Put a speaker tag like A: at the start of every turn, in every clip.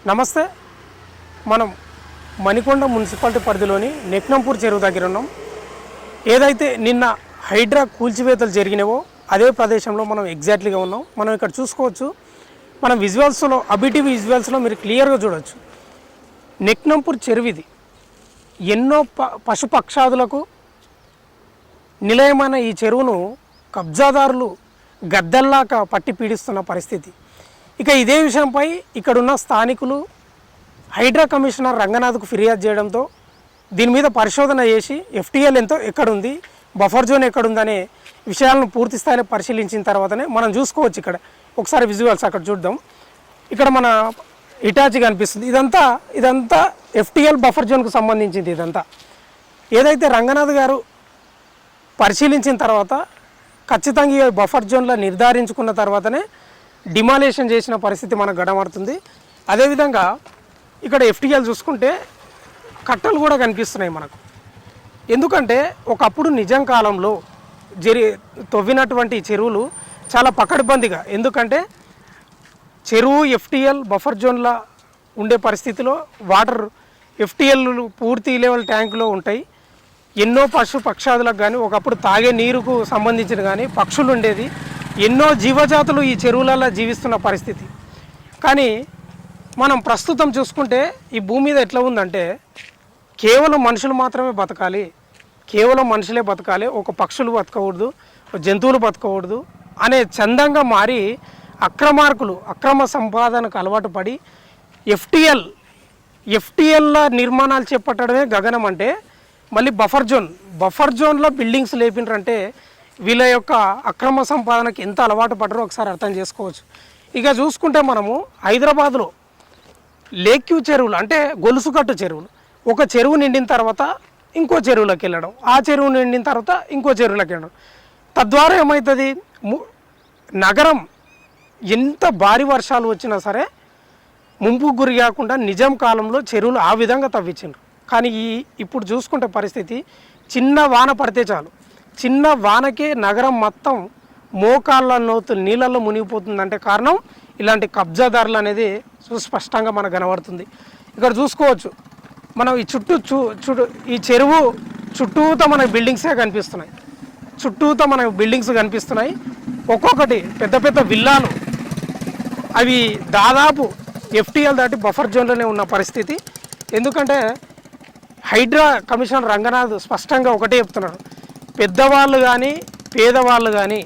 A: నమస్తే. మనం మణికొండ మున్సిపాలిటీ పరిధిలోని నెక్నంపూర్ చెరువు దగ్గర ఉన్నాం. ఏదైతే నిన్న హైడ్రా కూల్చివేతలు జరిగినావో అదే ప్రదేశంలో మనం ఎగ్జాక్ట్లీగా ఉన్నాం. మనం ఇక్కడ చూసుకోవచ్చు. మనం విజువల్స్లో అబిటివ్ విజువల్స్లో మీరు క్లియర్గా చూడవచ్చు. నెక్నంపూర్ చెరువు ఇది. ఎన్నో పశుపక్షాదులకు నిలయమైన ఈ చెరువును కబ్జాదారులు గద్దల్లాక పట్టి పీడిస్తున్న పరిస్థితి. ఇక ఇదే విషయంపై ఇక్కడున్న స్థానికులు హైడ్రా కమిషనర్ రంగనాథ్కు ఫిర్యాదు చేయడంతో దీని మీద పరిశోధన చేసి ఎఫ్టీఎల్ ఎంతో ఎక్కడుంది, బఫర్ జోన్ ఎక్కడుందనే విషయాలను పూర్తి స్థాయిలో పరిశీలించిన తర్వాతనే మనం చూసుకోవచ్చు. ఇక్కడ ఒకసారి విజువల్స్ అక్కడ చూద్దాం. ఇక్కడ మన ఇటాచి కనిపిస్తుంది. ఇదంతా ఎఫ్టీఎల్ బఫర్ జోన్కు సంబంధించింది. ఇదంతా ఏదైతే రంగనాథ్ గారు పరిశీలించిన తర్వాత ఖచ్చితంగా ఈ బఫర్ జోన్లో నిర్ధారించుకున్న తర్వాతనే డిమాలేషన్ చేసిన పరిస్థితి మనకు గడమడుతుంది. అదేవిధంగా ఇక్కడ ఎఫ్టీఎల్ చూసుకుంటే కట్టలు కూడా కనిపిస్తున్నాయి మనకు. ఎందుకంటే ఒకప్పుడు నిజం కాలంలో తవ్వినటువంటి చెరువులు చాలా పకడ్బందీగా, ఎందుకంటే చెరువు ఎఫ్టీఎల్ బఫర్ జోన్లో ఉండే పరిస్థితిలో వాటర్ ఎఫ్టీఎల్ పూర్తి లెవెల్ ట్యాంకులో ఉంటాయి. ఎన్నో పక్షాదులకు కానీ ఒకప్పుడు తాగే నీరుకు సంబంధించిన కానీ పక్షులు ఉండేది. ఎన్నో జీవజాతులు ఈ చెరువులలో జీవిస్తున్న పరిస్థితి. కానీ మనం ప్రస్తుతం చూసుకుంటే ఈ భూమి మీద ఎట్లా ఉందంటే కేవలం మనుషులు మాత్రమే బతకాలి, కేవలం మనుషులే బతకాలి, ఒక పక్షులు బతకకూడదు, జంతువులు బతకకూడదు అనే చందంగా మారి అక్రమార్కులు అక్రమ సంపాదనకు అలవాటు పడి ఎఫ్టీఎల్ల నిర్మాణాలు చేపట్టడమే గగనం. అంటే మళ్ళీ బఫర్ జోన్లో బిల్డింగ్స్ లేపినారంటే వీళ్ళ యొక్క అక్రమ సంపాదనకి ఎంత అలవాటు పడ్డారో ఒకసారి అర్థం చేసుకోవచ్చు. ఇక చూసుకుంటే మనము హైదరాబాద్లో లేక్యూ చెరువులు అంటే గొలుసుకట్టు చెరువులు, ఒక చెరువు నిండిన తర్వాత ఇంకో చెరువులోకి వెళ్ళడం, ఆ చెరువు నిండిన తర్వాత ఇంకో చెరువులోకి వెళ్ళడం. తద్వారా ఏమవుతుంది, నగరం ఎంత భారీ వర్షాలు వచ్చినా సరే ముంపుకు గురి కాకుండా నిజాం కాలంలో చెరువులు ఆ విధంగా తవ్వించారు. కానీ ఇప్పుడు చూసుకుంటే పరిస్థితి చిన్న వాన పడితే చాలు, చిన్న వానకే నగరం మొత్తం మోకాళ్ళ నోతులు నీళ్ళల్లో మునిగిపోతుందంటే కారణం ఇలాంటి కబ్జాదారులు అనేది సుస్పష్టంగా మనకు కనబడుతుంది. ఇక్కడ చూసుకోవచ్చు మనం ఈ ఈ చెరువు చుట్టూతో మనకు బిల్డింగ్సే కనిపిస్తున్నాయి. చుట్టూతో మనకు బిల్డింగ్స్ కనిపిస్తున్నాయి. ఒక్కొక్కటి పెద్ద పెద్ద విల్లాలు, అవి దాదాపు ఎఫ్టీఎల్ దాటి బఫర్ జోన్లోనే ఉన్న పరిస్థితి. ఎందుకంటే హైడ్రా కమిషనర్ రంగనాథ్ స్పష్టంగా ఒకటే చెప్తున్నాడు, పెద్దవాళ్ళు కానీ పేదవాళ్ళు కానీ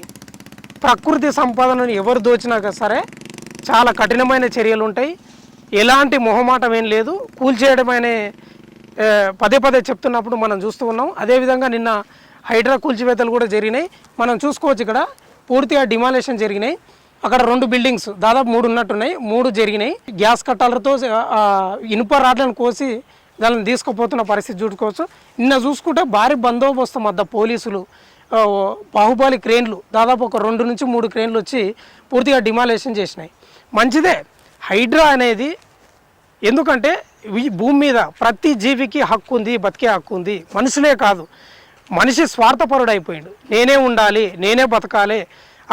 A: ప్రకృతి సంపదనను ఎవరు దోచినా సరే చాలా కఠినమైన చర్యలు ఉంటాయి. ఎలాంటి మొహమాటం ఏం లేదు, కూల్చేయడమనే పదే చెప్తున్నప్పుడు మనం చూస్తూ ఉన్నాం. అదేవిధంగా నిన్న హైడ్రా కూల్చివేతలు కూడా జరిగినాయి. మనం చూసుకోవచ్చు. ఇక్కడ పూర్తిగా డిమాలేషన్ జరిగినాయి. అక్కడ 2 బిల్డింగ్స్ దాదాపు 3 ఉన్నట్టున్నాయి, 3 జరిగినాయి. గ్యాస్ కట్టాలతో ఇనుప రాడ్లను కోసి దాన్ని తీసుకుపోతున్న పరిస్థితి చూసుకోవచ్చు. నిన్న చూసుకుంటే భారీ బందోబస్తు మధ్య పోలీసులు, బాహుబలి క్రేన్లు దాదాపు ఒక 2 నుంచి 3 క్రేన్లు వచ్చి పూర్తిగా డిమాలేషన్ చేసినాయి. మంచిదే హైడ్రా అనేది, ఎందుకంటే భూమి మీద ప్రతి జీవికి హక్కు ఉంది, బతికే హక్కు ఉంది. మనుషులే కాదు, మనిషి స్వార్థపరుడు అయిపోయాడు. నేనే ఉండాలి, నేనే బతకాలి,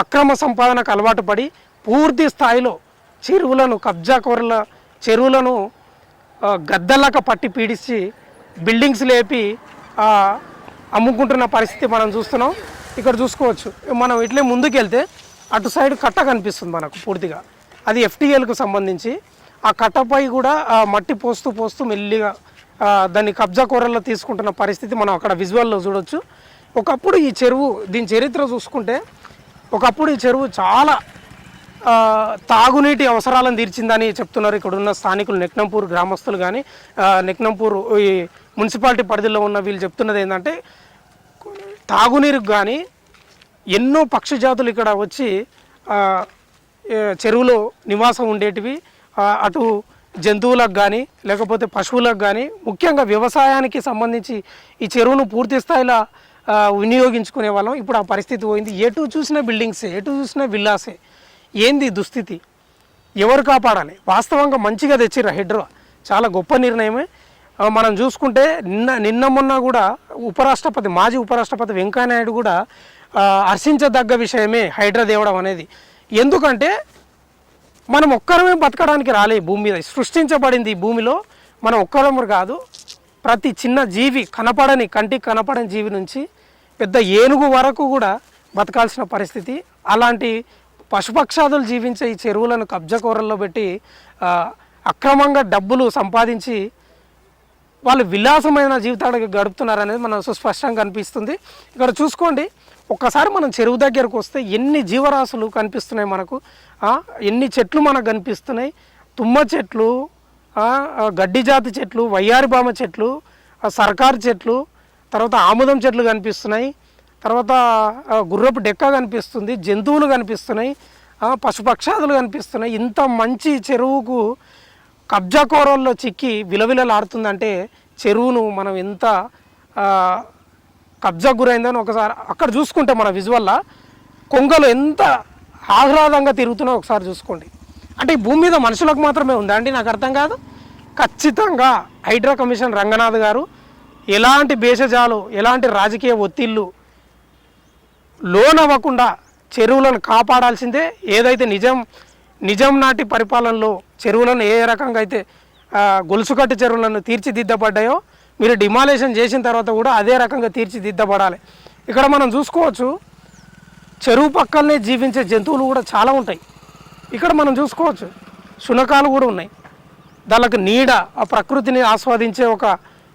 A: అక్రమ సంపాదనకు అలవాటు పడి పూర్తి స్థాయిలో చెరువులను కబ్జాకోరుల చెరువులను గద్దలాక పట్టి పీడించి బిల్డింగ్స్ లేపి అమ్ముకుంటున్న పరిస్థితి మనం చూస్తున్నాం. ఇక్కడ చూసుకోవచ్చు. మనం ఇట్లే ముందుకెళ్తే అటు సైడ్ కట్ట కనిపిస్తుంది మనకు పూర్తిగా, అది ఎఫ్టీఎల్కు సంబంధించి. ఆ కట్టపై కూడా మట్టి పోస్తూ మెల్లిగా దాన్ని కబ్జా కూరల్లో తీసుకుంటున్న పరిస్థితి మనం అక్కడ విజువల్లో చూడవచ్చు. ఒకప్పుడు ఈ చెరువు, దీని చరిత్ర చూసుకుంటే ఒకప్పుడు ఈ చెరువు చాలా తాగునీటి అవసరాలను తీర్చిందని చెప్తున్నారు ఇక్కడ ఉన్న స్థానికులు, నెక్నంపూర్ గ్రామస్తులు కానీ నెక్నంపూర్ ఈ మున్సిపాలిటీ పరిధిలో ఉన్న వీళ్ళు చెప్తున్నది ఏంటంటే తాగునీరుకు కానీ ఎన్నో పక్షి జాతులు ఇక్కడ వచ్చి చెరువులో నివాసం ఉండేటివి. అటు జంతువులకు కానీ లేకపోతే పశువులకు కానీ ముఖ్యంగా వ్యవసాయానికి సంబంధించి ఈ చెరువును పూర్తి స్థాయిలో వినియోగించుకునే వాళ్ళం. ఇప్పుడు ఆ పరిస్థితి పోయింది. ఎటు చూసినా బిల్డింగ్సే, ఎటు చూసినా విల్లాసే. ఏంది దుస్థితి? ఎవరు కాపాడాలి? వాస్తవంగా మంచిగా తెచ్చిర్రు హైడ్రా, చాలా గొప్ప నిర్ణయమే. మనం చూసుకుంటే నిన్న మొన్న కూడా మాజీ ఉపరాష్ట్రపతి వెంకయ్యనాయుడు కూడా హర్షించదగ్గ విషయమే హైడ్రా తేవడం అనేది. ఎందుకంటే మనం ఒక్కరమే బతకడానికి రాలే ఈ భూమి మీద, సృష్టించబడింది ఈ భూమిలో మనం ఒక్కరము కాదు. ప్రతి చిన్న జీవి, కంటికి కనపడని జీవి నుంచి పెద్ద ఏనుగు వరకు కూడా బతకాల్సిన పరిస్థితి. అలాంటి పశుపక్షాదులు జీవించే ఈ చెరువులను కబ్జాకోరల్లో పెట్టి అక్రమంగా డబ్బులు సంపాదించి వాళ్ళు విలాసమైన జీవితాలు గడుపుతున్నారనేది మనం సుస్పష్టంగా కనిపిస్తుంది. ఇక్కడ చూసుకోండి, ఒక్కసారి మనం చెరువు దగ్గరకు వస్తే ఎన్ని జీవరాశులు కనిపిస్తున్నాయి మనకు, ఎన్ని చెట్లు మనకు కనిపిస్తున్నాయి. తుమ్మ చెట్లు, గడ్డి జాతి చెట్లు, వయ్యారి బామ చెట్లు, సర్కారు చెట్లు, తర్వాత ఆముదం చెట్లు కనిపిస్తున్నాయి, తర్వాత గుర్రపు డెక్క కనిపిస్తుంది, జంతువులు కనిపిస్తున్నాయి, పశుపక్షాదులు కనిపిస్తున్నాయి. ఇంత మంచి చెరువుకు కబ్జాకోరల్లో చిక్కి విలవిలలాడుతుందంటే చెరువును మనం ఎంత కబ్జా గురైందని ఒకసారి అక్కడ చూసుకుంటే మన విజువల్లా కొంగలు ఎంత ఆహ్లాదంగా తిరుగుతున్నాయో ఒకసారి చూసుకోండి. అంటే ఈ భూమి మీద మనుషులకు మాత్రమే ఉందా అండి? నాకు అర్థం కాదు. ఖచ్చితంగా హైడ్రా కమిషన్ రంగనాథ్ గారు ఎలాంటి భేషజాలు, ఎలాంటి రాజకీయ ఒత్తిళ్ళు లోనవ్వకుండా చెరువులను కాపాడాల్సిందే. ఏదైతే నిజం నాటి పరిపాలనలో చెరువులను ఏ రకంగా అయితే గొలుసుకట్టు చెరువులను తీర్చిదిద్దబడ్డాయో మీరు డిమాలేషన్ చేసిన తర్వాత కూడా అదే రకంగా తీర్చిదిద్దబడాలి. ఇక్కడ మనం చూసుకోవచ్చు, చెరువు పక్కనే జీవించే జంతువులు కూడా చాలా ఉంటాయి. ఇక్కడ మనం చూసుకోవచ్చు, శునకాలు కూడా ఉన్నాయి. దానికి నీడ, ఆ ప్రకృతిని ఆస్వాదించే ఒక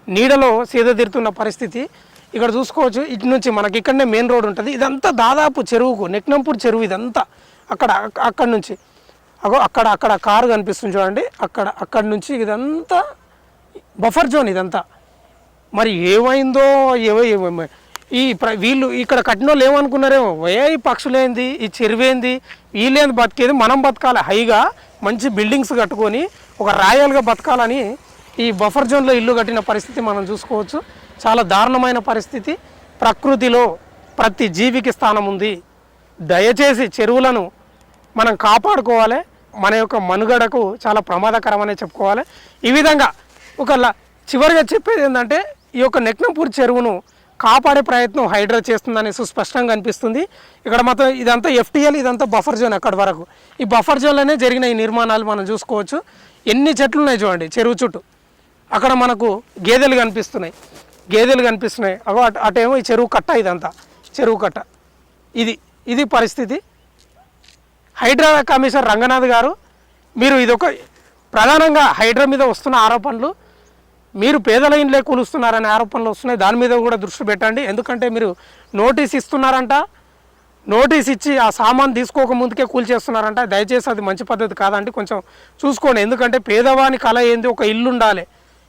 A: నీడలో సేదతీరుతున్న పరిస్థితి ఇక్కడ చూసుకోవచ్చు. ఇటు నుంచి మనకి ఇక్కడనే మెయిన్ రోడ్ ఉంటుంది. ఇదంతా దాదాపు చెరువుకు, నెక్నంపూర్ చెరువు ఇదంతా. అక్కడ నుంచి అక్కడ కారు కనిపిస్తుంది చూడండి, అక్కడ నుంచి ఇదంతా బఫర్ జోన్ ఇదంతా. మరి ఏమైందో వీళ్ళు ఇక్కడ కట్టిన వాళ్ళు ఏమనుకున్నారేమో, ఈ పక్షులేంది, ఈ చెరువేంది, వీళ్ళేంది బతికేది, మనం బతకాలి హైగా మంచి బిల్డింగ్స్ కట్టుకొని ఒక రాయల్గా బతకాలని ఈ బఫర్ జోన్లో ఇల్లు కట్టిన పరిస్థితి మనం చూసుకోవచ్చు. చాలా దారుణమైన పరిస్థితి. ప్రకృతిలో ప్రతి జీవికి స్థానం ఉంది. దయచేసి చెరువులను మనం కాపాడుకోవాలి. మన యొక్క మనుగడకు చాలా ప్రమాదకరమనే చెప్పుకోవాలి. ఈ విధంగా చివరిగా చెప్పేది ఏంటంటే, ఈ యొక్క నెక్నంపూర్ చెరువును కాపాడే ప్రయత్నం హైడ్రా చేస్తుందని సుస్పష్టంగా అనిపిస్తుంది. ఇక్కడ మాత్రం ఇదంతా ఎఫ్టీఎల్, ఇదంతా బఫర్ జోన్. అక్కడి వరకు ఈ బఫర్ జోన్లోనే జరిగిన ఈ నిర్మాణాలు మనం చూసుకోవచ్చు. ఎన్ని చెట్లు ఉన్నాయి చూడండి చెరువు చుట్టూ. అక్కడ మనకు గేదెలు కనిపిస్తున్నాయి. అటేమో ఈ చెరువు కట్ట, ఇదంతా చెరువు కట్ట. ఇది పరిస్థితి. హైడ్రా కమిషనర్ రంగనాథ్ గారు, మీరు ఇదొక ప్రధానంగా హైడ్రా మీద వస్తున్న ఆరోపణలు, మీరు పేదల ఇండ్లే కూలుస్తున్నారనే ఆరోపణలు వస్తున్నాయి. దాని మీద కూడా దృష్టి పెట్టండి. ఎందుకంటే మీరు నోటీస్ ఇస్తున్నారంట, నోటీస్ ఇచ్చి ఆ సామాన్ తీసుకోక ముందుకే కూల్చేస్తున్నారంట. దయచేసి అది మంచి పద్ధతి కాదండి, కొంచెం చూసుకోండి. ఎందుకంటే పేదవాని కళ ఏంది, ఒక ఇల్లు ఉండాలి,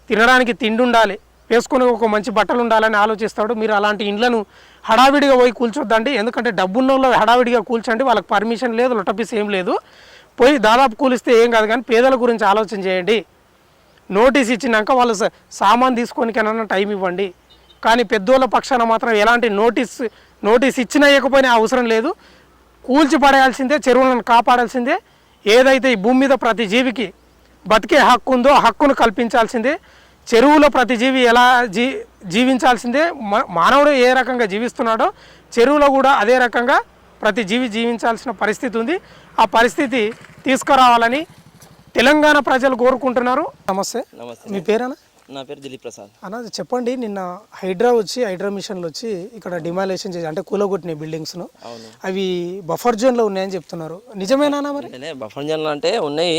A: తినడానికి తిండి ఉండాలి, వేసుకొని ఒక మంచి బట్టలు ఉండాలని ఆలోచిస్తాడు. మీరు అలాంటి ఇండ్లను హడావిడిగా పోయి కూల్చొద్దండి. ఎందుకంటే డబ్బున్నోళ్ళు హడావిడిగా కూల్చండి, వాళ్ళకి పర్మిషన్ లేదు, లొట్టపీస్ ఏం లేదు, పోయి దాదాపు కూలిస్తే ఏం కాదు. కానీ పేదల గురించి ఆలోచన చేయండి. నోటీస్ ఇచ్చినాక వాళ్ళు సామాన్ తీసుకోనికైనా టైం ఇవ్వండి. కానీ పెద్దోళ్ళ పక్షాన మాత్రం ఎలాంటి నోటీస్ ఇచ్చినా ఇవ్వకపోయినా అవసరం లేదు. కూల్చి పడేయాల్సిందే, చెరువులను కాపాడాల్సిందే. ఏదైతే ఈ భూమి మీద ప్రతి జీవికి బతికే హక్కు ఉందో ఆ హక్కును కల్పించాల్సిందే. చెరువులో ప్రతి జీవి ఎలా జీవించాల్సిందే. మానవుడు ఏ రకంగా జీవిస్తున్నాడో చెరువులో కూడా అదే రకంగా ప్రతి జీవి జీవించాల్సిన పరిస్థితి ఉంది. ఆ పరిస్థితి తీసుకురావాలని తెలంగాణ ప్రజలు కోరుకుంటున్నారు. నమస్తే. మీ పేరేనా?
B: నా పేరు దిలీప్ ప్రసాద్.
A: అన్న చెప్పండి, నిన్న హైడ్రా మిషన్లు వచ్చి ఇక్కడ డిమాలేషన్ చేసి అంటే కూలగొట్టినాయి బిల్డింగ్స్ను, అవి బఫర్ జోన్లో ఉన్నాయని చెప్తున్నారు. నిజమేనా మరి?
B: బఫర్ జోన్లు అంటే ఉన్నాయి,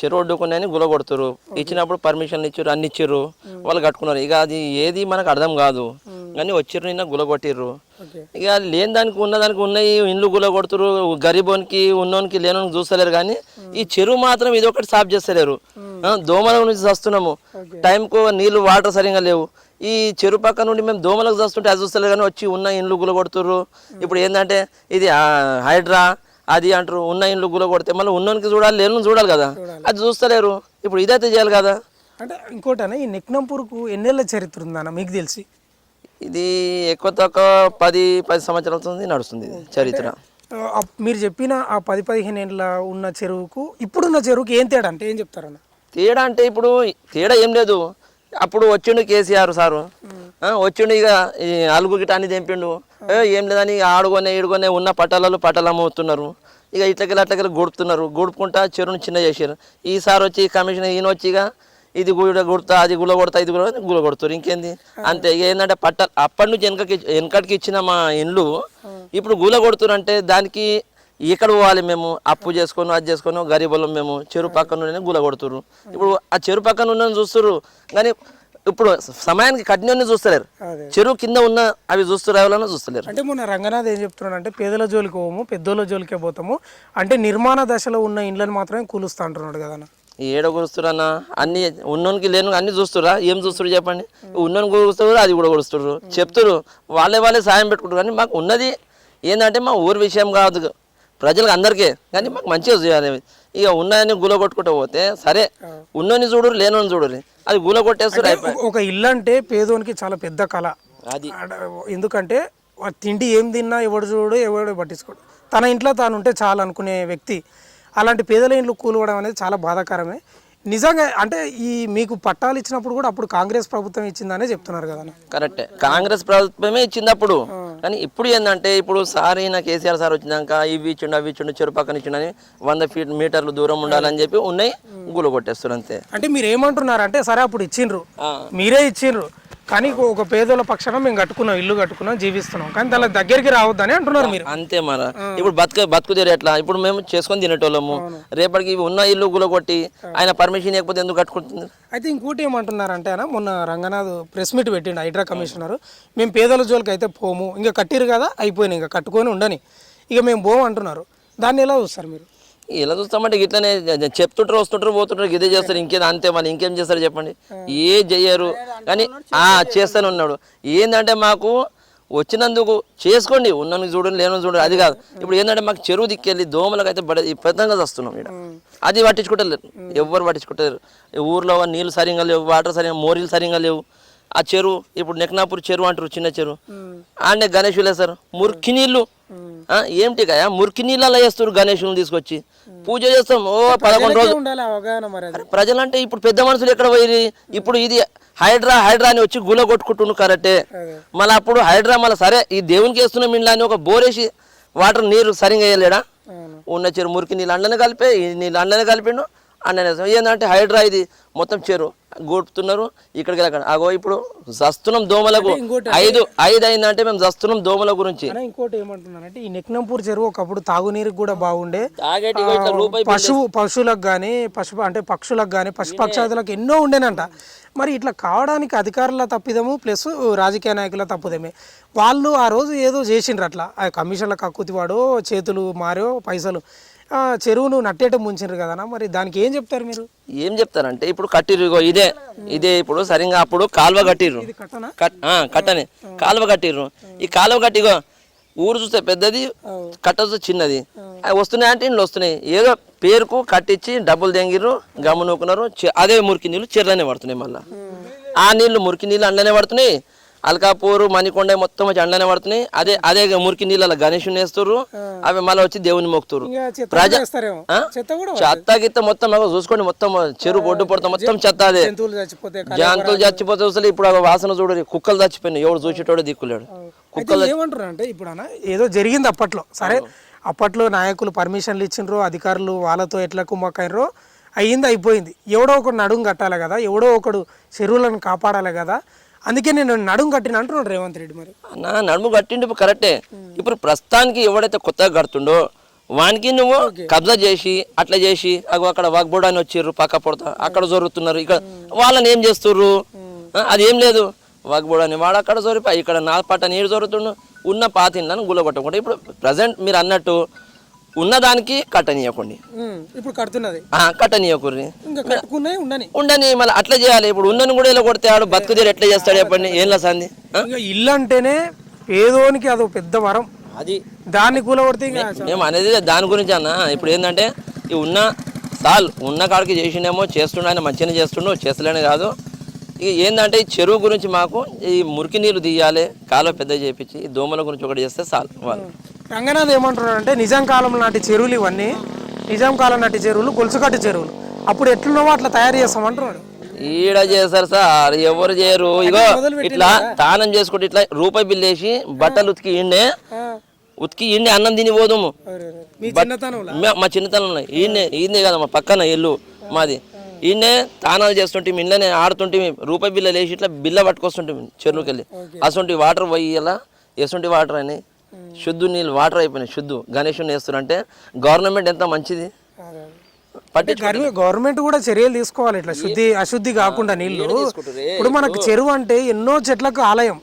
B: చెరువు ఒడ్డుకున్నాయని గులగొడుతురు. ఇచ్చినప్పుడు పర్మిషన్లు ఇచ్చారు, అన్ని ఇచ్చిర్రు, వాళ్ళు కట్టుకున్నారు. ఇక అది ఏది మనకు అర్థం కాదు, కానీ వచ్చిర్రు నిన్న గులగొట్టిర్రు. ఇక లేని దానికి ఉన్నదానికి ఉన్నాయి ఇండ్లు గులగొడుతురు. గరీబోనికి ఉన్నోనికి లేనోనికి చూస్తలేరు. కానీ ఈ చెరువు మాత్రం ఇది ఒకటి సాఫ్ చేస్తలేరు. దోమల నుంచి వస్తున్నాము, టైంకు నీళ్ళు వాటర్ సరిగా లేవు. ఈ చెరువు పక్క నుండి మేము దోమలకు చూస్తుంటే అది చూస్తలేరు, కానీ వచ్చి ఉన్న ఇండ్లు గులగొడుతుర్రు. ఇప్పుడు ఏంటంటే ఇది హైడ్రా అది అంటారు, ఉన్న ఇండ్లు గులగొడితే మళ్ళీ ఉన్నోనికి చూడాలి, లేను చూడాలి కదా, అది చూస్తలేరు. ఇప్పుడు ఇదైతే చేయాలి కదా.
A: అంటే ఇంకోటి, ఈ నెక్నంపూర్కు ఎన్నేళ్ళ చరిత్ర ఉందన్న మీకు తెలిసి?
B: ఇది ఎక్కువ తక్కువ 10 సంవత్సరాల నడుస్తుంది చరిత్ర.
A: మీరు చెప్పిన ఆ 10-15 ఏళ్ళ ఉన్న చెరువుకు ఇప్పుడున్న చెరువుకి ఏం తేడా అంటే ఏం చెప్తారన్న?
B: తేడా అంటే ఇప్పుడు తేడా ఏం లేదు. అప్పుడు వచ్చిండు కేసీఆర్ సారు, వచ్చిండు ఇక ఈ అలుగు గిట అని తెంపిండు. ఏం లేదని ఆడుకొనే ఈడుకొనే ఉన్న పట్టాలు అమ్ముతున్నారు. ఇక ఇట్లకెళ్ళి గొడుపుతున్నారు, గొడుపుకుంటా చెరువుని చిన్న చేశారు. ఈసారి వచ్చి కమిషన్ ఈయన వచ్చి ఇక ఇది కొడతా అది గుల కొడతా ఇది గుల కొడుతారు, ఇంకేంది అంతే. ఇక ఏంటంటే అప్పటి నుంచి వెనకటికి ఇచ్చిన మా ఇండ్లు ఇప్పుడు గుల కొడుతున్నారు అంటే దానికి ఎక్కడ పోవాలి మేము? అప్పు చేసుకొని అది చేసుకొని గరీబులం మేము. చెరువు పక్కన గుల కొడుతున్నారు. ఇప్పుడు ఆ చెరువు పక్కన ఉన్న చూస్తున్నారు కానీ ఇప్పుడు సమయానికి కఠినాన్ని చూస్తలేరు, చెరువు కింద ఉన్న అవి చూస్తారు, ఎవరైనా చూస్తలేరు.
A: అంటే మొన్న రంగనాథ్ ఏం చెప్తున్నాడు అంటే పేదల జోలికి పోము, పెద్దోళ్ళ జోలికే పోతాము అంటే నిర్మాణ దశలో ఉన్న ఇండ్లను మాత్రమే కూలుస్తా అంటున్నాడు కదా.
B: ఏడ కూరుస్తున్నా అన్ని ఉన్నోనికి లేను అన్ని చూస్తురా, ఏం చూస్తారు చెప్పండి? ఉన్నోని కూరుస్తారు, అది కూడా కూరుస్తారు, చెప్తారు, వాళ్ళే సాయం పెట్టుకుంటారు. కానీ మాకు ఉన్నది ఏంటంటే మా ఊరి విషయం కాదు, ప్రజలకు అందరికీ, కానీ మాకు మంచిగా చేయాలి. ఇక ఉన్నాయని గుల కొట్టుకుంటూ పోతే సరే, ఉన్నోని చూడరు లేనోని చూడరు, అది గుల కొట్టేస్తారు.
A: ఒక ఇల్లు అంటే పేదోనికి చాలా పెద్ద కళ
B: అది.
A: ఎందుకంటే తిండి ఏం తిన్నా ఎవడు చూడు ఎవడు పట్టించుకోడు, తన ఇంట్లో తాను ఉంటే చాలు అనుకునే వ్యక్తి. అలాంటి పేదల ఇండ్లు కూలవడం అనేది చాలా బాధాకరమే నిజంగా. అంటే ఈ మీకు పట్టాలు ఇచ్చినప్పుడు కూడా అప్పుడు కాంగ్రెస్ ప్రభుత్వం ఇచ్చిందనే చెప్తున్నారు కదా.
B: కరెక్టే, కాంగ్రెస్ ప్రభుత్వమే ఇచ్చింది అప్పుడు. కానీ ఇప్పుడు ఏంటంటే ఇప్పుడు కేసీఆర్ సార్ వచ్చినాక ఇవి ఇచ్చిండు అవి ఇచ్చిండు, చెరువు పక్కన ఇచ్చిండని 100 మీటర్లు దూరం ఉండాలని చెప్పి ఉన్నాయి గుల కొట్టేస్తారు అంతే.
A: అంటే మీరు ఏమంటున్నారు అంటే సరే అప్పుడు ఇచ్చిండ్రు, మీరే ఇచ్చిండ్రు, కానీ ఒక పేదల పక్షాన మేము కట్టుకున్నాం, ఇల్లు కట్టుకున్నాం, జీవిస్తున్నాం, కానీ దాని దగ్గరికి రావద్దని అంటున్నారు మీరు.
B: అంతే మరి. ఇప్పుడు బతుకుదేరు ఎట్లా? ఇప్పుడు మేము చేసుకొని తినేటోళ్ళము, రేపటికి ఉన్న ఇల్లు గులగొట్టి ఆయన పర్మిషన్ ఇవ్వకపోతే ఎందుకు కట్టుకుంటుంది?
A: అయితే ఇంకోటి ఏమంటున్నారంటే మొన్న రంగనాథ్ ప్రెస్ మీట్ పెట్టిండు హైడ్రా కమిషనర్, మేము పేదల జోలికి అయితే పోము, ఇంకా కట్టిరు కదా అయిపోయినాయి, ఇంకా కట్టుకొని ఉండని, ఇక మేము పోము అంటున్నారు. దాన్ని ఎలా చూస్తారు మీరు?
B: ఎలా చూస్తామంటే ఇట్లనే చెప్తుంటారు, వస్తుంటారు, పోతుంటారు, ఇదే చేస్తారు, ఇంకేదో అంతే. మళ్ళీ ఇంకేం చేస్తారు చెప్పండి? ఏ చెయ్యరు, కానీ చేస్తూనే ఉన్నాడు. ఏంటంటే మాకు వచ్చినందుకు చేసుకోండి, ఉన్నని చూడండి లేని చూడండి అది కాదు. ఇప్పుడు ఏంటంటే మాకు చెరువు దిక్కెళ్ళి దోమలకు అయితే పెద్దగా వస్తున్నాం ఇక్కడ, అది పట్టించుకుంటలేరు, ఎవ్వరు పట్టించుకుంటలేరు. ఊర్లో నీళ్ళు సరిగా లేవు, వాటర్ సరిగా, మోరీలు సరిగా లేవు. ఆ చెరువు ఇప్పుడు నెక్నాపూర్ చెరువు అంటారు, చిన్న చెరువు, ఆడనే గణేషులు వేస్తారు, మురికి నీళ్ళు. ఏమిటి కదా మురికి నీళ్ళు అలా వేస్తారు, గణేషులను తీసుకొచ్చి పూజ చేస్తాం. 11 రోజులు ప్రజలంటే ఇప్పుడు పెద్ద మనుషులు ఎక్కడ పోయి ఇప్పుడు ఇది హైడ్రా అని వచ్చి గుల కొట్టుకుంటున్నారు కరెక్టే. మళ్ళీ అప్పుడు హైడ్రా మళ్ళీ సరే ఈ దేవునికి వేస్తున్నాం ఇండ్లా అని ఒక బోరేసి వాటర్ నీరు సరిగా వేయలేడా? ఉన్న చెరువు మురికి నీళ్ళు అండ్లనే కలిపే, ఈ నీళ్ళు అండ్లనే కలిపిండు, అండనే. ఏంటంటే హైడ్రా ఇది మొత్తం చెరువు గొడుపుతున్నారు ఇక్కడికి అక్కడ. అగో ఇప్పుడు జస్తున్నాం దోమలకు, 5 అయిందంటే మేము జస్తున్నాం దోమల గురించి.
A: ఇంకోటి ఏమంటున్నానంటే ఈ నెక్నంపూర్ చెరువు ఒకప్పుడు తాగునీరుకి కూడా బాగుండే, పశువులకు కానీ పక్షులకు కానీ పశుపక్షాదులకు ఎన్నో ఉండేనంట. మరి ఇట్లా కావడానికి అధికారుల తప్పిదము ప్లస్ రాజకీయ నాయకుల తప్పుదమే. వాళ్ళు ఆ రోజు ఏదో చేసిండ్రు, అట్లా ఆ కమిషన్ల కక్కుతివాడో చేతులు మారో పైసలు చెరువును నట్టేట ముంచారు కదా. మరి దానికి ఏం చెప్తారు మీరు?
B: ఏం చెప్తారంటే ఇప్పుడు కట్టిరు, ఇదే ఇప్పుడు సరిగా అప్పుడు కాలువ కట్టిర్రు, కట్టని కాలువ కట్టిర్రు. ఈ కాలువ కట్టిగో ఊరు చూస్తే పెద్దది, కట్ట చూస్తే చిన్నది, వస్తున్నాయి అంటే ఇంట్లో వస్తున్నాయి. ఏదో పేరుకు కట్టించి డబ్బులు దెంగిర్రు, గమ్ము నూకున్నారు. అదే మురికి నీళ్ళు చెర్లనే పడుతున్నాయి. మళ్ళీ ఆ నీళ్లు మురికి నీళ్ళు అండ్లనే పడుతున్నాయి. అల్కాపూర్ మణికొండ మొత్తం వచ్చి అండ్లనే పడుతున్నాయి. అదే మురికి నీళ్ళ గణేషుని వేస్తారు, అవి మళ్ళీ వచ్చి దేవుని మోకుతారు. చెత్త గిత్త మొత్తం చూసుకోండి, మొత్తం చెరువు ఒడ్డు పడతాం, మొత్తం చెత్త. అదే జంతువులు చచ్చిపోతే అసలు ఇప్పుడు వాసన చూడరు, కుక్కలు చచ్చిపోయినాయి, ఎవడు చూసేటోడే దిక్కులేడు.
A: కుక్కలు ఏమంటారు అంటే ఇప్పుడు ఏదో జరిగింది అప్పట్లో, సరే అప్పట్లో నాయకులు పర్మిషన్లు ఇచ్చిండ్రు, అధికారులు వాళ్ళతో ఎట్లా కుమ్మక్కైనరో అయ్యింది, అయిపోయింది. ఎవడో ఒకడు నడుము కట్టాలి కదా, ఎవడో ఒకడు చెరువులను కాపాడాలి కదా, అందుకే నేను నడుము కట్టిన అంటున్నాడు రేవంత్ రెడ్డి. మరి
B: నడుము కట్టిండు కరెక్టే. ఇప్పుడు ప్రస్తుతానికి ఎవడైతే కొత్తగా కడుతుండో వానికి నువ్వు కబ్జా చేసి అట్లా చేసి అక్కడ వాగ్బోర్డ్ అని వచ్చిర్రు, పక్క పొడతా అక్కడ జరుగుతున్నారు, ఇక్కడ వాళ్ళని ఏం చేస్తుర్రు? అది ఏం లేదు, వాగ్బోర్డ్ అని వాడు అక్కడ జోరిపోయి ఇక్కడ నా పట్ట నీరు జరుగుతుండు, ఉన్న పాతిండ్లను గుల్లగొట్టకుండా. ఇప్పుడు ప్రజెంట్ మీరు అన్నట్టు ఉన్నదానికి కట్టనీయకండి,
A: ఇప్పుడు కడుతున్నది
B: కట్టనీయకుర్రి,
A: ఉండని.
B: మళ్ళీ అట్లా చేయాలి. ఇప్పుడు ఉన్నని కూడా ఇలా కొడితే ఆడు బతుకుదేరు ఎట్లా చేస్తాడు చెప్పండి? ఏం సంది?
A: ఇల్లు అంటేనే పేదోనికి అదో పెద్ద వరం,
B: అది
A: దాన్ని కూలగొడితే
B: మేము అనేది దాని గురించి అన్న. ఇప్పుడు ఏంటంటే ఈ ఉన్న కాడికి చేసిండేమో చేస్తుండే, ఆయన మంచిగానే చేస్తుండో, చేస్తలేనే కాదు. ఇక ఏంటంటే ఈ చెరువు గురించి మాకు ఈ మురికి నీళ్ళు తీయాలి, కాలువ పెద్ద చేపించి ఈ దోమల గురించి ఒకటి చేస్తే చాలు. వాళ్ళు
A: రంగనాథ్ ఏమంటున్నాడు అంటే నిజాం కాలం నాటి చెరువులు ఇవన్నీ, నిజాం కాలం నాటి చెరువులు గొలుసుకట్టు చెరువులు, అప్పుడు ఎట్లున్నావో అట్లా తయారు చేస్తామంటున్నాడు.
B: ఈడ చేస్తారు సార్, ఎవరు చేయరు. ఇగో ఇట్లా తానం చేసుకుంటే ఇట్లా రూపాయి బిల్లు వేసి బట్టలు ఉతికి ఇండే ఉతికి ఈయన్ని అన్నం తిని పోదాము.
A: మీ చిన్నతనంలో
B: మా చిన్నతనంలో ఈయనే కదా మా పక్కన ఇల్లు మాది. ఈయనే తానాలు చేస్తుంటే ఇంట్లోనే ఆడుతుంటే రూపాయి బిల్ల లేచి ఇట్లా బిల్ల పట్టుకొస్తుంటే చెరువుకి వెళ్ళి అసొంటి వాటర్ పోయి ఇలా ఎసొంటి వాటర్ అని శుద్ధు నీళ్ళు వాటర్ అయిపోయినాయి. శుద్ధు గణేషుని వేస్తున్నారు. గవర్నమెంట్ ఎంత మంచిది.
A: గవర్నమెంట్ కూడా చర్యలు తీసుకోవాలి ఇట్లా అశుద్ధి కాకుండా నీళ్లు. ఇప్పుడు మనకు చెరువు అంటే ఎన్నో చెట్లకు ఆలయం,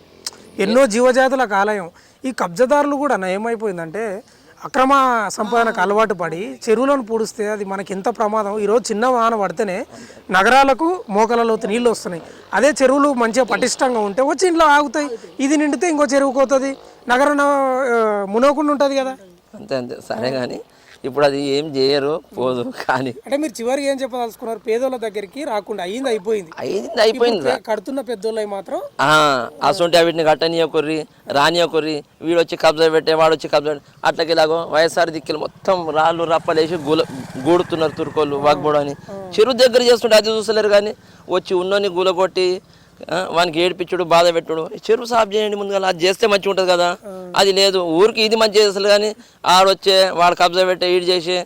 A: ఎన్నో జీవజాతులకు ఆలయం. ఈ కబ్జాదారులు కూడా ఏమైపోయిందంటే అక్రమ సంపాదనకు అలవాటు పడి చెరువులను పూడిస్తే అది మనకి ఎంత ప్రమాదం. ఈరోజు చిన్న వాన పడితేనే నగరాలకు మోకాలలోతు నీళ్ళు వస్తున్నాయి. అదే చెరువులు మంచిగా పటిష్టంగా ఉంటే వచ్చి ఇంట్లో ఆగుతాయి. ఇది నిండితే ఇంకో చెరువుకు పోతుంది, నగరం మునగకుండా ఉంటుంది కదా.
B: అంతే సరే కానీ ఇప్పుడు అది ఏం చేయరు పోదు. కానీ
A: అంటే మీరు చివరికి ఏం చెప్పదలుచుకున్నారు? పేదోళ్ళ దగ్గరికి రాకుండా
B: అయిపోయింది
A: కడుతున్న పెద్దోళ్ళవి మాత్రం
B: అసొంటి వీటిని కట్టనీయకొర్రి రానియకొర్రి వీడు వచ్చి కబ్జా పెట్టే వాడు వచ్చి కబ్జా అట్లకి ఇలాగో వైఎస్ఆర్ దిక్కులు మొత్తం రాళ్ళు రప్పలేసి గూడుతున్నారు తుర్కోళ్ళు వాగ్బోడు అని. చెరువు దగ్గర చేస్తుంటే అది చూసలేరు. కానీ వచ్చి ఉన్నోని గూలగొట్టి వానికి ఏడిపించుడు బాధ పెట్టుడు. చెరువు సాఫ్ చేయండి ముందుగా, అది చేస్తే మంచిగా ఉంటుంది కదా. అది లేదు, ఊరికి ఇది మంచి చేస్తారు కానీ ఆడొచ్చే వాడు కబ్జా పెట్టే ఈడు చేసి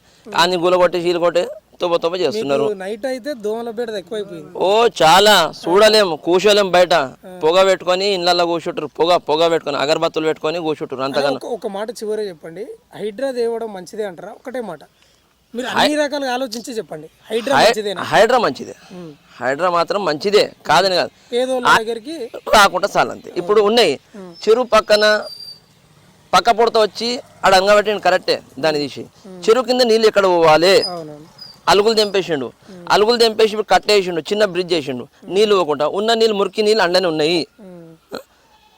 B: అన్ని గులగొట్టి చీలు కొట్టి తొమ్మ చేస్తున్నారు.
A: నైట్ అయితే దోమల బెడ ఎక్కువైపోయింది.
B: ఓ చాలా చూడలేము, కూర్చోలేము. బయట పొగ పెట్టుకొని ఇళ్ళల్లో కూర్చుంటారు. పొగ పెట్టుకొని అగరబత్తులు పెట్టుకొని కూర్చుంటారు. అంతగానో
A: ఒక మాట చివరే చెప్పండి, హైడ్రా తేవడం మంచిదే అంటారా? ఒకటే మాట మీరు అన్ని రకాలుగా ఆలోచించి చెప్పండి.
B: హైడ్రా మంచిదే, హైడ్రా మాత్రం మంచిదే కాదని కాదు.
A: పేదోళ్ళ దగ్గరికి
B: రాకుండా చాలంతే. ఇప్పుడు ఉన్నాయి చెరువు పక్క పొడత వచ్చి ఆడ అంగబెట్టిండు కరెక్టే, దాన్ని తీసి చెరువు కింద నీళ్ళు ఎక్కడ పోవాలి. అలుగులు తెంపేసిండు, అలుగులు తెంపేసి ఇప్పుడు కట్టేసిండు, చిన్న బ్రిడ్జ్ వేసిండు. నీళ్ళు పోకుండా ఉన్న నీళ్ళు మురికి నీళ్ళు అండనే ఉన్నాయి.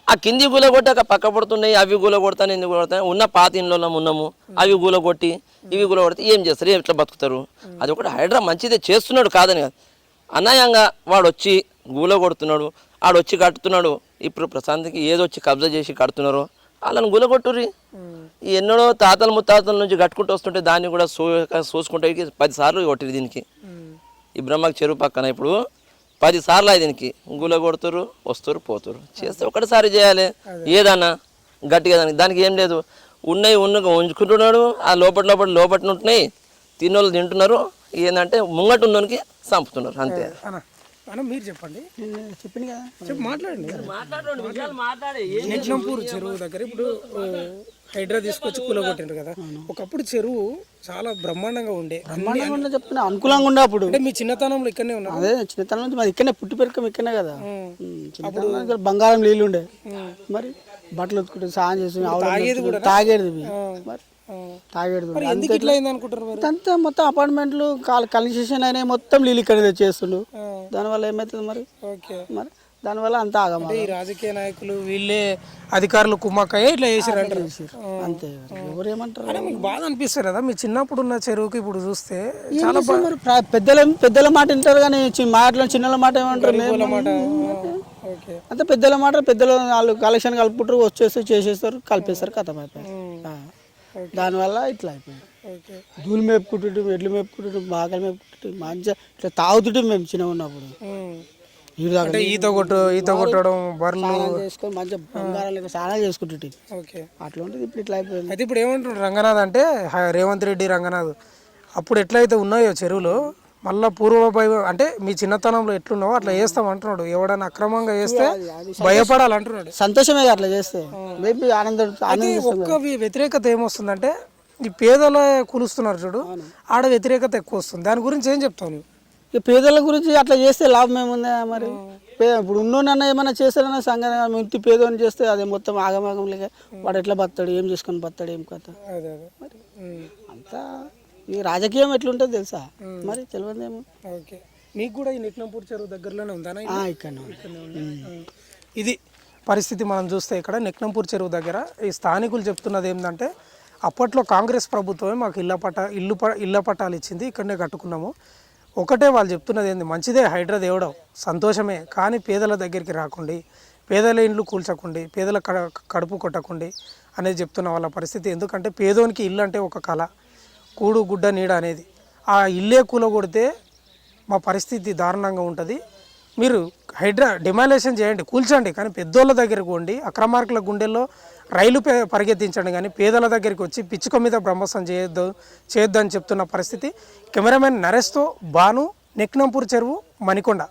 B: ఆ కింది గూల కొట్టి అక్కడ పక్క పడుతున్నాయి, అవి గూల కొడతాను ఎందుకు కొడతాను. ఉన్న పాత ఇంట్లో ఉన్నాము, అవి గూల కొట్టి ఇవి గూల కొడితే ఏం చేస్తారు, ఎట్లా బతుకుతారు? అది ఒకటి హైడ్రా మంచిదే చేస్తున్నాడు కాదని కాదు. అన్యాయంగా వాడు వచ్చి గూల కొడుతున్నాడు, ఆడు వచ్చి కడుతున్నాడు. ఇప్పుడు ప్రశాంత్కి ఏదొచ్చి కబ్జా చేసి కడుతున్నారో వాళ్ళని గూల కొట్టుర్రి. ఎన్నడో తాతల ముత్తాతల నుంచి కట్టుకుంటూ వస్తుంటే దాన్ని కూడా చూసుకుంటే 10 సార్లు కొట్టిరు దీనికి. ఈ బ్రహ్మకి చెరువు పక్కన ఇప్పుడు 10 సార్లు దీనికి గుల కొడుతురు, వస్తారు పోతురు. చేస్తే ఒకటిసారి చేయాలి ఏదన్నా గట్టిగా. దానికి ఏం లేదు, ఉన్నాయి ఉంచుకుంటున్నాడు. ఆ లోపల ఉంటున్నాయి, తిన్నోళ్ళు తింటున్నారు. ఏంటంటే ముంగట ఉన్నోనికి చంపుతున్నారు అంతే.
A: మీరు చెప్పండి, చెప్పింది కదా, మాట్లాడండి. నెట్లంపూర్ చెరువు దగ్గర ఇప్పుడు హైడ్రా తీసుకొచ్చి కూలగొట్టిండ్రు కదా. ఒకప్పుడు చెరువు చాలా బ్రహ్మాండంగా ఉండే,
C: చెప్తున్నా అనుకూలంగా ఉండే. అప్పుడు
A: అంటే మీ చిన్నతనంలో ఇక్కడనే ఉన్నా?
C: అదే చిన్నతనం నుంచి మరి ఇక్కడనే పుట్టి పెరకం ఇక్కడనే కదా. అప్పుడు బంగారం నీళ్ళు ఉండే, మరి బట్టలు ఉతుకుంటే సాయం చేసి తాగేది మరి అంతా మొత్తం అపార్ట్మెంట్లు కన్స్ట్రక్షన్ అయినాయి, మొత్తం నీళ్ళు ఇక్కడ తెచ్చేస్తుండు. దానివల్ల ఏమవుతుంది మరి దానివల్ల అంతా ఆగమ.
A: ఈ రాజకీయ నాయకులు వీళ్ళే అధికారులు కుమ్మక్కయ్య ఇట్లా చేసారు
C: అంతే. ఎవరు ఏమంటారు?
A: మీకు బాధ అనిపిస్తారు కదా మీ చిన్నప్పుడు ఉన్న చెరువుకి ఇప్పుడు చూస్తే
C: చాలా పెద్దల మాట వింటారు కానీ మాటలు చిన్నల మాట ఏమంటారు? అంతే పెద్దల మాట, పెద్దలు వాళ్ళు కలెక్షన్ కలుపుకుంటారు, వచ్చేసి చేసేస్తారు, కలిపేస్తారు, కథం అయిపోయారు. దానివల్ల ఇట్లా అయిపోయింది. దూలు మేపుకుంటుంటే, ఎడ్లు మేపుకుంటుంటే, బాగా మేపుకుంటుంటే, మంచిగా ఇట్లా తాగుతుంటే మేము చిన్నగా ఉన్నప్పుడు.
A: ఈత కొట్టడం, బర్రెలు
C: చేసుకొని మంచిగా బంగారాలు స్నానాలు చేసుకుంటుంటే అట్లా ఉంటుంది. ఇప్పుడు ఇట్లా అయిపోయింది.
A: అయితే ఇప్పుడు ఏమంటారు రంగనాథ్ అంటే రేవంత్ రెడ్డి రంగనాథ్ అప్పుడు ఎట్లయితే ఉన్నాయో చెరువులు మళ్ళీ అంటే మీ చిన్నతనంలో ఎట్లున్నావో అట్లా చేస్తాం అంటున్నాడు. ఎవడన్నా అక్రమంగా చేస్తే భయపడాలంటున్నాడు.
C: సంతోషమే అట్లా చేస్తే ఆనందం.
A: ఒక్క వ్యతిరేకత ఏమొస్తుందంటే ఈ పేదల కూలుస్తున్నారు చూడు, ఆడ వ్యతిరేకత ఎక్కువ వస్తుంది. దాని గురించి ఏం చెప్తాను?
C: ఇక పేదల గురించి అట్లా చేస్తే లాభం ఏముందా మరి? ఇప్పుడు ఉన్నోనన్నా ఏమైనా చేస్తారన్నా సంఘం ఇంటి పేదోని చేస్తే అదే మొత్తం ఆగమాగం లేక వాడు ఎట్లా బతాడు, ఏం చేసుకొని బతాడు, ఏం కథ మరి అంతా. ఈ రాజకీయం ఎట్లుంటుంది తెలుసా మరి? తెలియదేమో.
A: ఓకే, మీకు కూడా ఈ నెట్లంపూర్ చెరువు దగ్గరలోనే ఉందా?
C: ఇక్కడ
A: ఇది పరిస్థితి మనం చూస్తే ఇక్కడ నెక్నంపూర్ చెరువు దగ్గర ఈ స్థానికులు చెప్తున్నది ఏంటంటే అప్పట్లో కాంగ్రెస్ ప్రభుత్వమే మాకు ఇళ్ళ పట్టాలు ఇచ్చింది, ఇక్కడనే కట్టుకున్నాము. ఒకటే వాళ్ళు చెప్తున్నది ఏంది, మంచిదే హైడ్రా తేవడం సంతోషమే, కానీ పేదల దగ్గరికి రాకండి, పేదల ఇండ్లు కూల్చకండి, పేదల కడుపు కొట్టకండి అనేది చెప్తున్న వాళ్ళ పరిస్థితి. ఎందుకంటే పేదోనికి ఇల్లు అంటే ఒక కళ, కూడు గుడ్డ నీడ అనేది. ఆ ఇల్లే కూలగొడితే మా పరిస్థితి దారుణంగా ఉంటుంది. మీరు హైడ్రా డిమాలేషన్ చేయండి, కూల్చండి, కానీ పెద్దోళ్ళ దగ్గరకు పోండి, అక్రమార్కుల గుండెల్లో రైలు పరిగెత్తించండి కానీ పేదల దగ్గరికి వచ్చి పిచ్చుక మీద బ్రహ్మస్వం చేయొద్దు అని చెప్తున్న పరిస్థితి. కెమెరామెన్ నరేష్తో భాను, నెక్నంపూర్ చెరువు, మణికొండ.